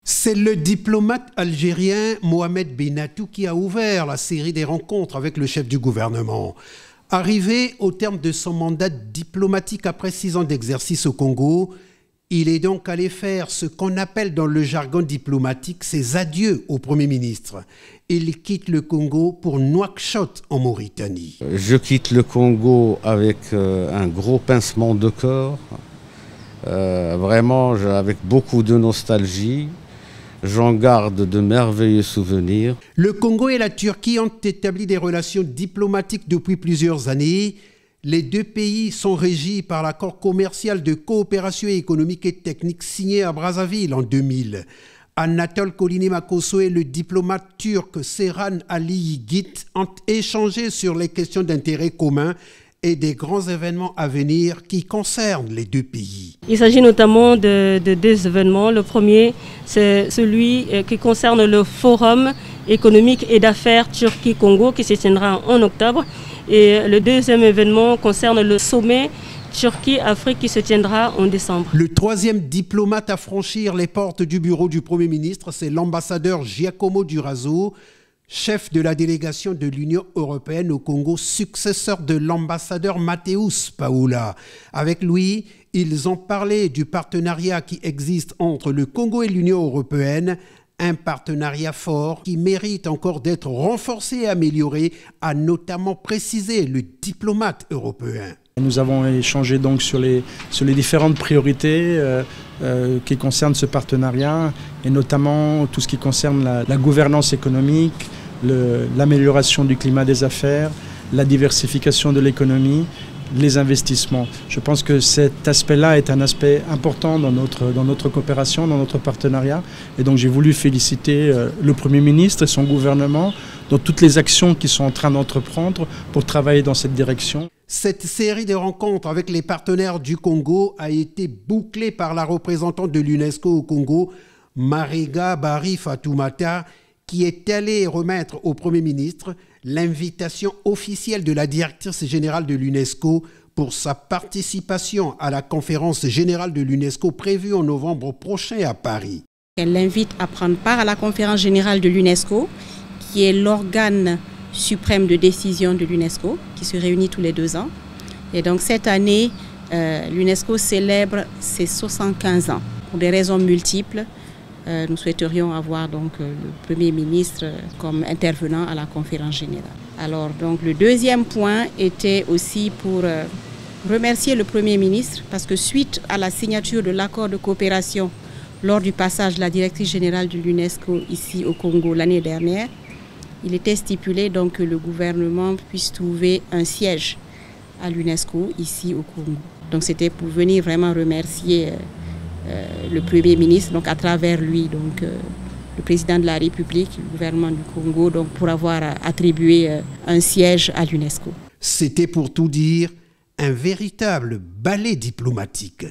C'est le diplomate algérien Mohamed Bennatou qui a ouvert la série des rencontres avec le chef du gouvernement. Arrivé au terme de son mandat diplomatique après 6 ans d'exercice au Congo, il est donc allé faire ce qu'on appelle dans le jargon diplomatique ses adieux au Premier ministre. Il quitte le Congo pour Nouakchott en Mauritanie. Je quitte le Congo avec un gros pincement de corps, vraiment avec beaucoup de nostalgie. J'en garde de merveilleux souvenirs. Le Congo et la Turquie ont établi des relations diplomatiques depuis plusieurs années. Les deux pays sont régis par l'accord commercial de coopération économique et technique signé à Brazzaville en 2000. Anatol Kollinimakosso et le diplomate turc Serhan Ali Yiğit ont échangé sur les questions d'intérêt commun et des grands événements à venir qui concernent les deux pays. Il s'agit notamment de deux événements. Le premier, c'est celui qui concerne le Forum économique et d'affaires Turquie-Congo qui se tiendra en octobre. Et le deuxième événement concerne le sommet Turquie-Afrique qui se tiendra en décembre. Le troisième diplomate à franchir les portes du bureau du Premier ministre, c'est l'ambassadeur Giacomo Durazo, chef de la délégation de l'Union européenne au Congo, successeur de l'ambassadeur Mateusz Paula. Avec lui, ils ont parlé du partenariat qui existe entre le Congo et l'Union européenne, un partenariat fort qui mérite encore d'être renforcé et amélioré, a notamment précisé le diplomate européen. Nous avons échangé donc sur les différentes priorités qui concernent ce partenariat et notamment tout ce qui concerne la gouvernance économique, l'amélioration du climat des affaires, la diversification de l'économie, les investissements. Je pense que cet aspect-là est un aspect important dans notre coopération, dans notre partenariat. Et donc j'ai voulu féliciter le Premier ministre et son gouvernement dans toutes les actions qu'ils sont en train d'entreprendre pour travailler dans cette direction. Cette série de rencontres avec les partenaires du Congo a été bouclée par la représentante de l'UNESCO au Congo, Mariga Barry Fatoumata, qui est allée remettre au Premier ministre l'invitation officielle de la directrice générale de l'UNESCO pour sa participation à la conférence générale de l'UNESCO prévue en novembre prochain à Paris. Elle l'invite à prendre part à la conférence générale de l'UNESCO, qui est l'organe suprême de décision de l'UNESCO, qui se réunit tous les 2 ans. Et donc cette année, l'UNESCO célèbre ses 75 ans. Pour des raisons multiples, nous souhaiterions avoir donc le Premier ministre comme intervenant à la conférence générale. Alors donc le deuxième point était aussi pour remercier le Premier ministre parce que suite à la signature de l'accord de coopération lors du passage de la directrice générale de l'UNESCO ici au Congo l'année dernière, il était stipulé donc que le gouvernement puisse trouver un siège à l'UNESCO ici au Congo. Donc c'était pour venir vraiment remercier le Premier ministre, donc à travers lui, donc le président de la République, le gouvernement du Congo, donc pour avoir attribué un siège à l'UNESCO. C'était pour tout dire un véritable ballet diplomatique.